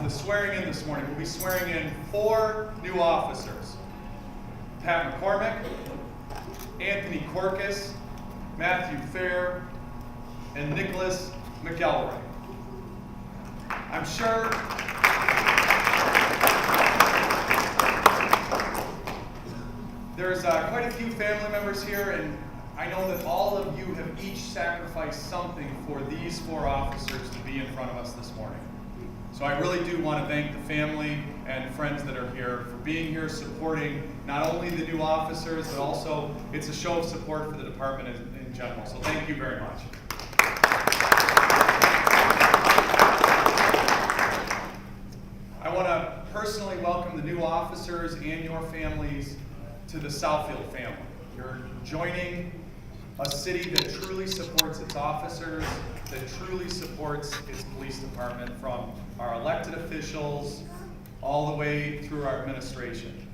the swearing in this morning. We'll be swearing in 4 new officers. Pat McCormick, Anthony Corcus, Matthew Fair, and Nicholas McElroy. I'm sure there's quite a few family members here, and I know that all of you have each sacrificed something for these 4 officers to be in front of us this morning. So I really do want to thank the family and friends that are here for being here, supporting not only the new officers, but also it's a show of support for the department in general. So thank you very much. I want to personally welcome the new officers and your families to the Southfield family. You're joining a city that truly supports its officers, that truly supports its police department, from our elected officials all the way through our administration.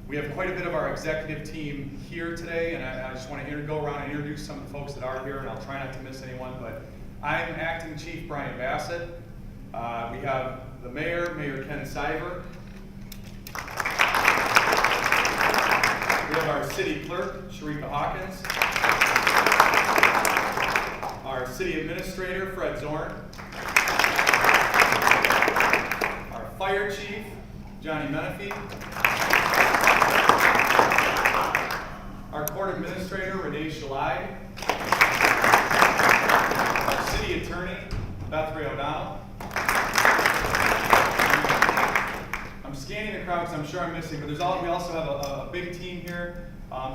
We have quite a bit of our executive team here today, and I just want to go around and introduce some of the folks that are here, and I'll try not to miss anyone, but I'm Acting Chief Brian Bassett. We have the Mayor, Mayor Ken Siver. We have our City Clerk, Sharika Hawkins. Our City Administrator, Fred Zorn. Our Fire Chief, Johnny Menifee. Our Court Administrator, Renee Shalai. Our City Attorney, Beth Ray O'Donnell. I'm scanning the crowd because I'm sure I'm missing, but we also have a big team here.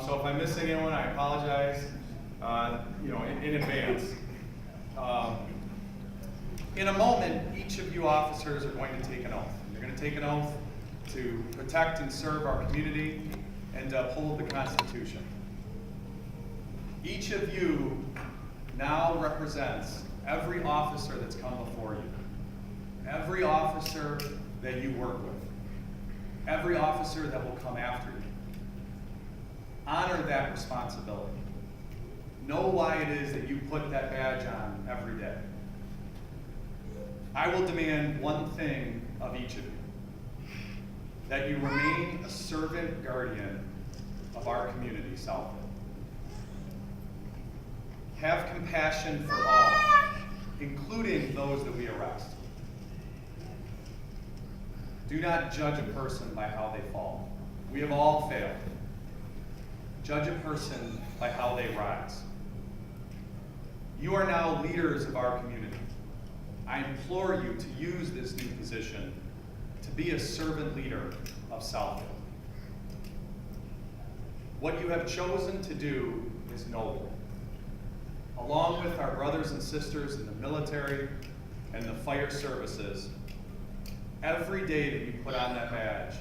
So if I miss anyone, I apologize. In advance. In a moment, each of you officers are going to take an oath. You're going to take an oath to protect and serve our community and to uphold the Constitution. Each of you now represents every officer that's come before you, every officer that you work with, every officer that will come after you. Honor that responsibility. Know why it is that you put that badge on every day. I will demand one thing of each of you: that you remain a servant guardian of our community, Southfield. Have compassion for all, including those that we arrest. Do not judge a person by how they fall. We have all failed. Judge a person by how they rise. You are now leaders of our community. I implore you to use this new position to be a servant leader of Southfield. What you have chosen to do is noble. Along with our brothers and sisters in the military and the fire services, every day that you put on that badge,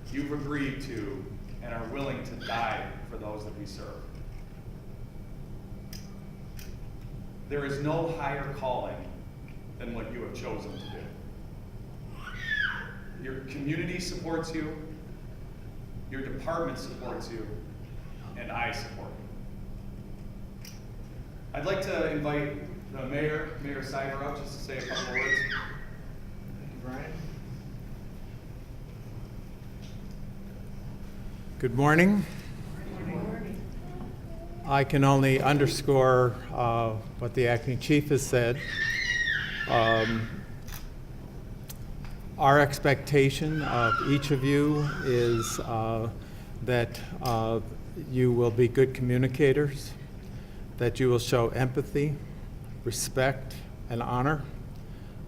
you've agreed to and are willing to die for those that we serve. There is no higher calling than what you have chosen to do. Your community supports you, your department supports you, and I support you. I'd like to invite the Mayor Siver, up just to say a couple of words. Thank you, Brian. Good morning. Good morning. I can only underscore what the acting chief has said. Our expectation of each of you is that you will be good communicators, that you will show empathy, respect, and honor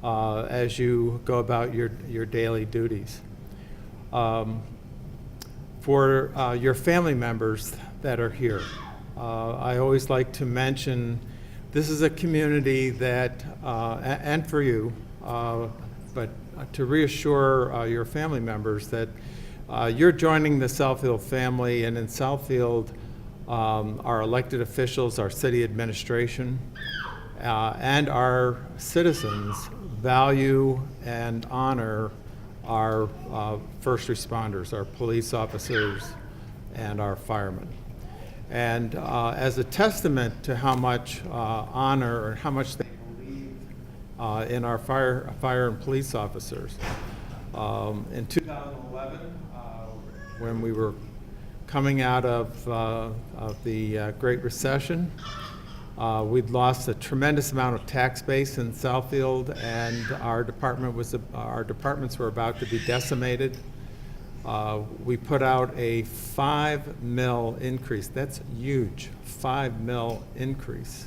as you go about your daily duties. For your family members that are here, I always like to mention this is a community that, and for you, but to reassure your family members that you're joining the Southfield family, and in Southfield, our elected officials, our city administration, and our citizens value and honor our first responders, our police officers, and our firemen. And as a testament to how much honor or how much they believe in our fire and police officers. In 2011, when we were coming out of the Great Recession, we'd lost a tremendous amount of tax base in Southfield, and our departments were about to be decimated. We put out a $5 million increase. That's huge, $5 million increase.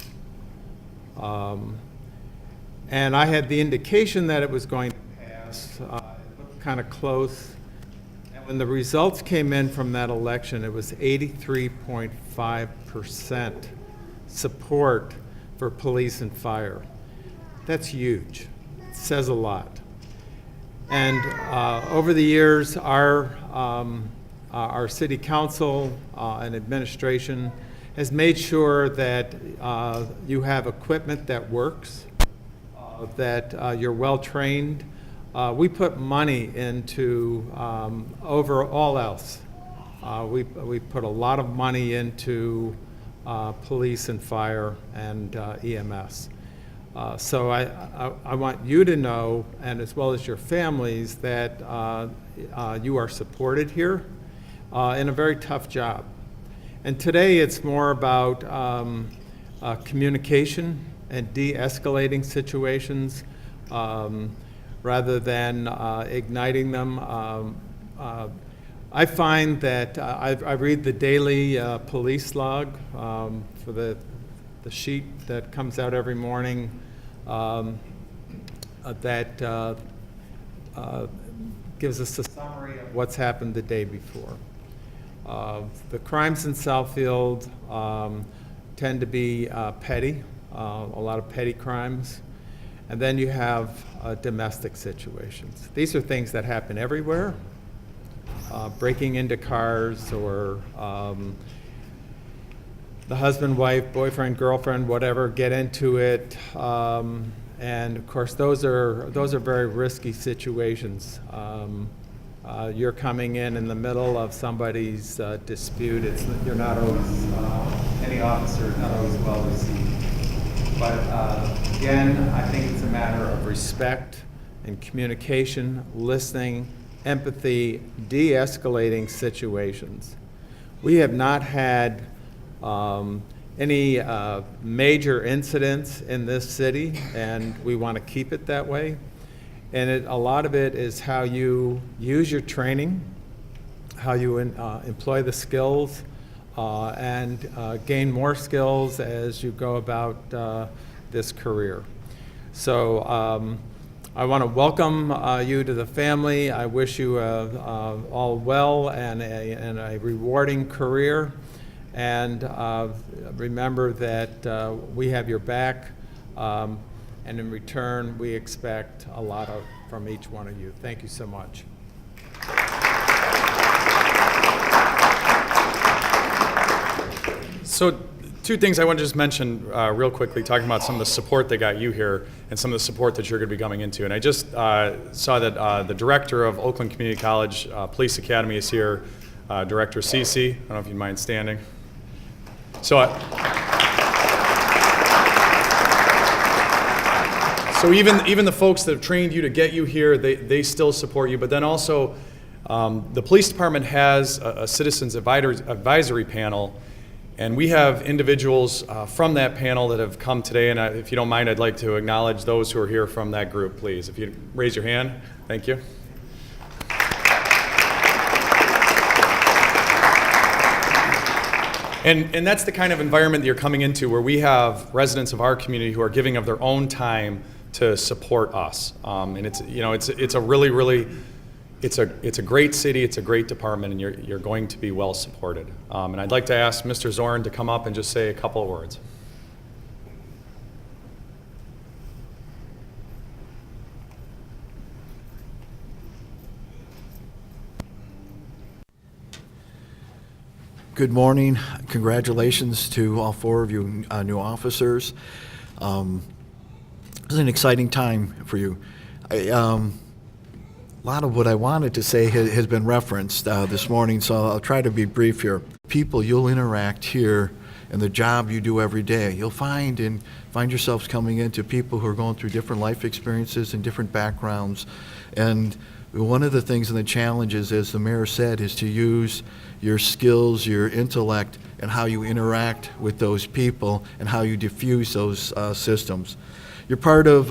And I had the indication that it was going to pass. It looked kind of close. And when the results came in from that election, it was 83.5% support for police and fire. That's huge. It says a lot. And over the years, our city council and administration has made sure that you have equipment that works, that you're well trained. We put money into over all else. We put a lot of money into police and fire and EMS. So I want you to know, and as well as your families, that you are supported here in a very tough job. And today it's more about communication and de-escalating situations rather than igniting them. I find that I read the daily police log for the sheet that comes out every morning that gives us a summary of what's happened the day before. The crimes in Southfield tend to be petty, a lot of petty crimes. And then you have domestic situations. These are things that happen everywhere. Breaking into cars, or the husband, wife, boyfriend, girlfriend, whatever, get into it. And of course, those are very risky situations. You're coming in the middle of somebody's dispute. You're not always, any officer is not always well received. But again, I think it's a matter of respect and communication, listening, empathy, de-escalating situations. We have not had any major incidents in this city, and we want to keep it that way. And a lot of it is how you use your training, how you employ the skills, and gain more skills as you go about this career. So I want to welcome you to the family. I wish you all well and a rewarding career. And remember that we have your back. And in return, we expect a lot from each one of you. Thank you so much. So, two things I want to just mention real quickly, talking about some of the support that got you here and some of the support that you're going to be coming into. And I just saw that the director of Oakland Community College Police Academy is here, Director Cece. I don't know if you'd mind standing. So even the folks that have trained you to get you here, they still support you. But then also, the police department has a citizens advisory panel, and we have individuals from that panel that have come today. And if you don't mind, I'd like to acknowledge those who are here from that group, please. If you raise your hand, thank you. And that's the kind of environment that you're coming into, where we have residents of our community who are giving of their own time to support us. And it's a really it's a great city, it's a great department, and you're going to be well supported. And I'd like to ask Mr. Zorn to come up and just say a couple of words. Good morning. Congratulations to all four of you new officers. This is an exciting time for you. A lot of what I wanted to say has been referenced this morning, so I'll try to be brief here. People you'll interact here and the job you do every day. You'll find yourselves coming into people who are going through different life experiences and different backgrounds. And one of the things and the challenges, as the mayor said, is to use your skills, your intellect, and how you interact with those people and how you diffuse those systems. You're part of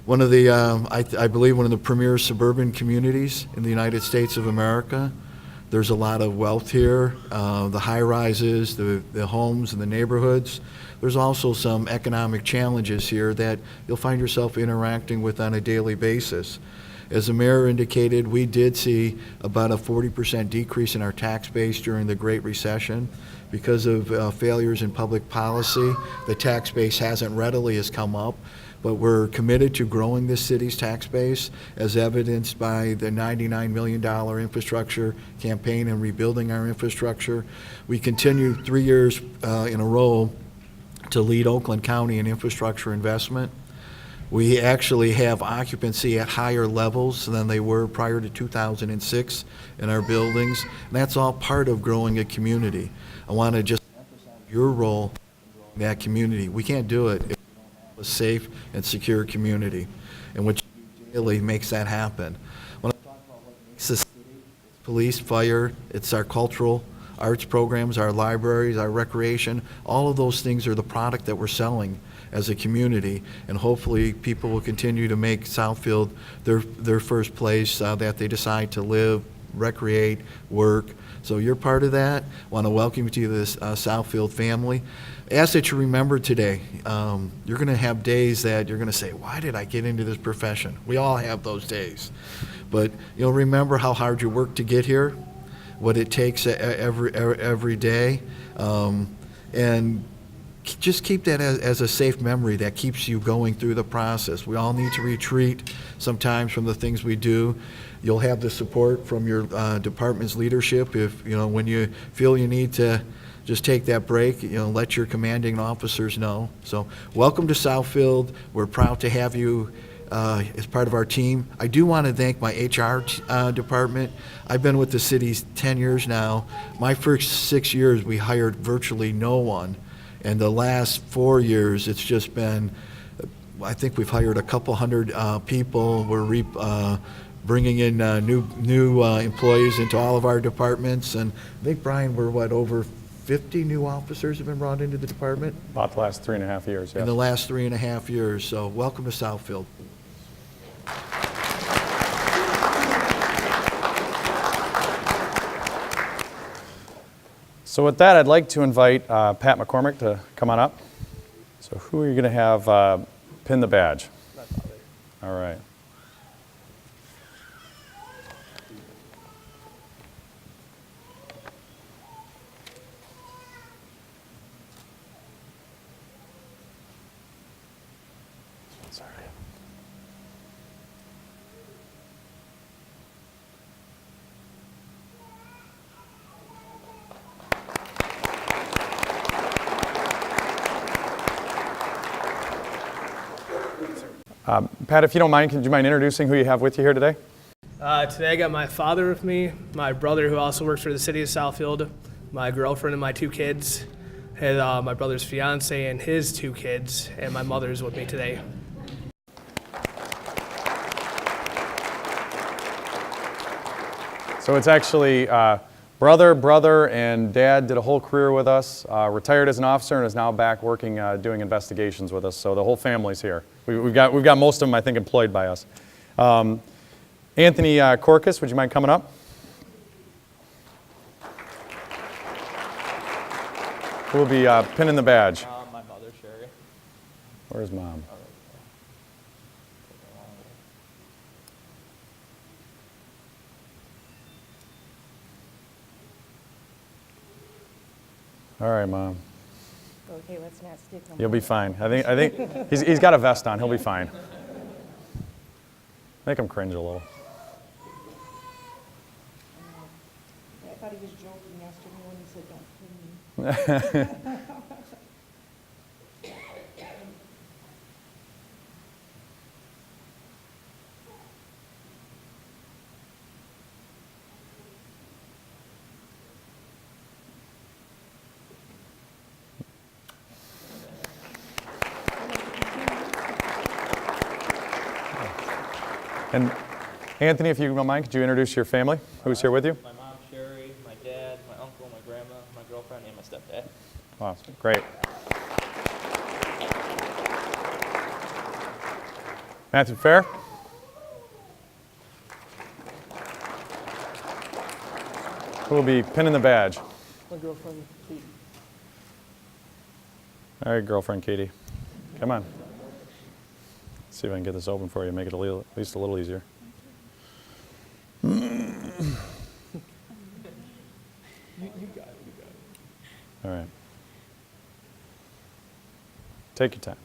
one of the, I believe, one of the premier suburban communities in the United States of America. There's a lot of wealth here, the high-rises, the homes and the neighborhoods. There's also some economic challenges here that you'll find yourself interacting with on a daily basis. As the mayor indicated, we did see about a 40% decrease in our tax base during the Great Recession. Because of failures in public policy, the tax base hasn't readily has come up, but we're committed to growing this city's tax base, as evidenced by the $99 million infrastructure campaign and rebuilding our infrastructure. We continue 3 years in a row to lead Oakland County in infrastructure investment. We actually have occupancy at higher levels than they were prior to 2006 in our buildings, and that's all part of growing a community. I want to just emphasize your role in that community. We can't do it if we don't have a safe and secure community, and what you do daily makes that happen. When I talk about what makes the city, it's police, fire, it's our cultural arts programs, our libraries, our recreation, all of those things are the product that we're selling as a community, and hopefully people will continue to make Southfield their first place that they decide to live, recreate, work. So you're part of that. I want to welcome you to this Southfield family. I ask that you remember today, you're going to have days that you're going to say, why did I get into this profession? We all have those days. But you'll remember how hard you worked to get here, what it takes every day, and just keep that as a safe memory that keeps you going through the process. We all need to retreat sometimes from the things we do. You'll have the support from your department's leadership if, when you feel you need to just take that break, let your commanding officers know. So welcome to Southfield. We're proud to have you as part of our team. I do want to thank my HR department. I've been with the city 10 years now. My first 6 years, we hired virtually no one. And the last 4 years, it's just been, I think we've hired a couple hundred people. We're bringing in new employees into all of our departments. And I think, Brian, we're over 50 new officers have been brought into the department? About the last 3.5 years, yes. In the last 3.5 years. So welcome to Southfield. So with that, I'd like to invite Pat McCormick to come on up. So who are you going to have pin the badge? All right. Sorry. Pat, if you don't mind, could you mind introducing who you have with you here today? Today I got my father with me, my brother who also works for the city of Southfield, my girlfriend and my 2 kids, and my brother's fiance and his 2 kids, and my mother's with me today. So it's actually brother, and dad did a whole career with us, retired as an officer, and is now back working, doing investigations with us. So the whole family's here. We've got most of them, I think, employed by us. Anthonie Corcus, would you mind coming up? Who will be pinning the badge? My mother, Sherry. Where's Mom? All right, Mom. Okay, let's not stick them. You'll be fine. I think he's got a vest on. He'll be fine. Make him cringe a little. I thought he was joking yesterday when he said, don't pin me. And Anthony, if you don't mind, could you introduce your family? Who's here with you? My mom, Sherry, my dad, my uncle, my grandma, my girlfriend, and my stepdad. Awesome. Great. Matthew Fair? Who will be pinning the badge? My girlfriend, Katie. All right, girlfriend Katie. Come on. Let's see if I can get this open for you, make it at least a little easier. All right. Take your time.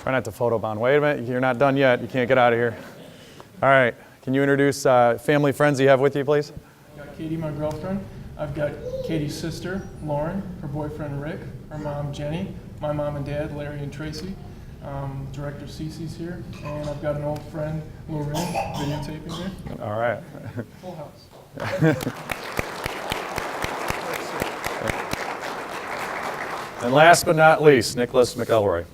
Try not to photobomb. Wait a minute, you're not done yet. You can't get out of here. All right, can you introduce family friends you have with you, please? I've got Katie, my girlfriend. I've got Katie's sister, Lauren, her boyfriend, Rick, her mom, Jenny, my mom and dad, Larry and Tracy. Director Cece's here, and I've got an old friend, Lorraine, videotaping here. All right. Full house. And last but not least, Nicholas McElroy.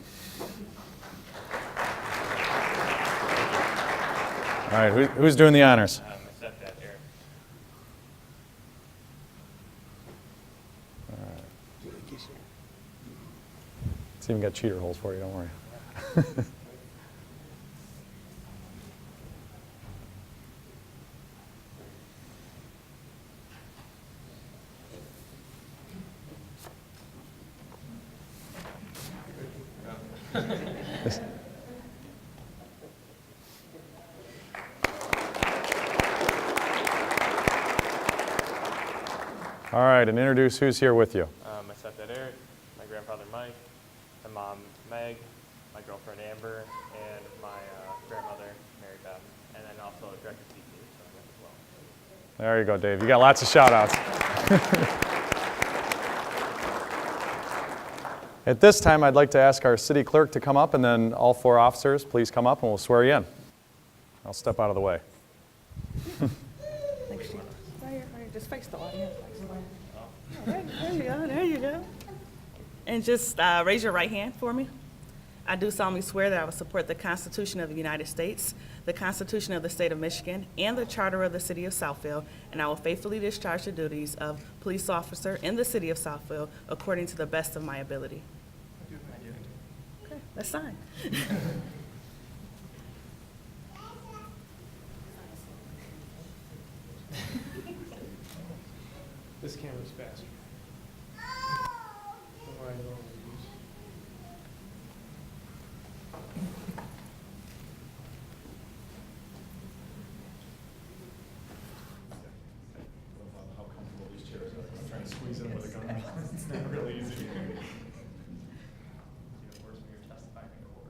All right, who's doing the honors? My stepdad, Eric. It's even got cheater holes for you, don't worry. All right, and introduce who's here with you. My stepdad, Eric. My grandfather, Mike. My mom, Meg. My girlfriend, Amber. And my grandmother, Mary Beth. And then also Director Cece, so I'm as well. There you go, Dave. You got lots of shout-outs. At this time, I'd like to ask our city clerk to come up, and then all four officers, please come up, and we'll swear you in. I'll step out of the way. Thanks, Sheila. Right here, just face the audience. There you go, there you go. And just raise your right hand for me. I do solemnly swear that I will support the Constitution of the United States, the Constitution of the State of Michigan, and the Charter of the City of Southfield, and I will faithfully discharge the duties of police officer in the City of Southfield according to the best of my ability. Okay, let's sign. This camera's faster. Than what I normally use. How comfortable these chairs are. I'm trying to squeeze in with a gun. It's not really easy. It's even worse when you're testifying in court.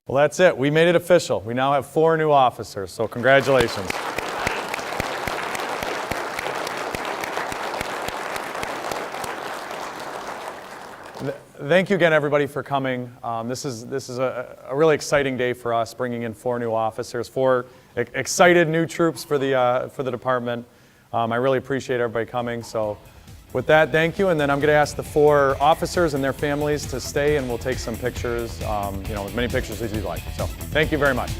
Well, that's it. We made it official. We now have 4 new officers, so congratulations. Thank you again, everybody, for coming. This is a really exciting day for us, bringing in 4 new officers, 4 excited new troops for the department. I really appreciate everybody coming. So, with that, thank you. And then I'm going to ask the 4 officers and their families to stay, and we'll take some pictures. As many pictures as you'd like. So, thank you very much.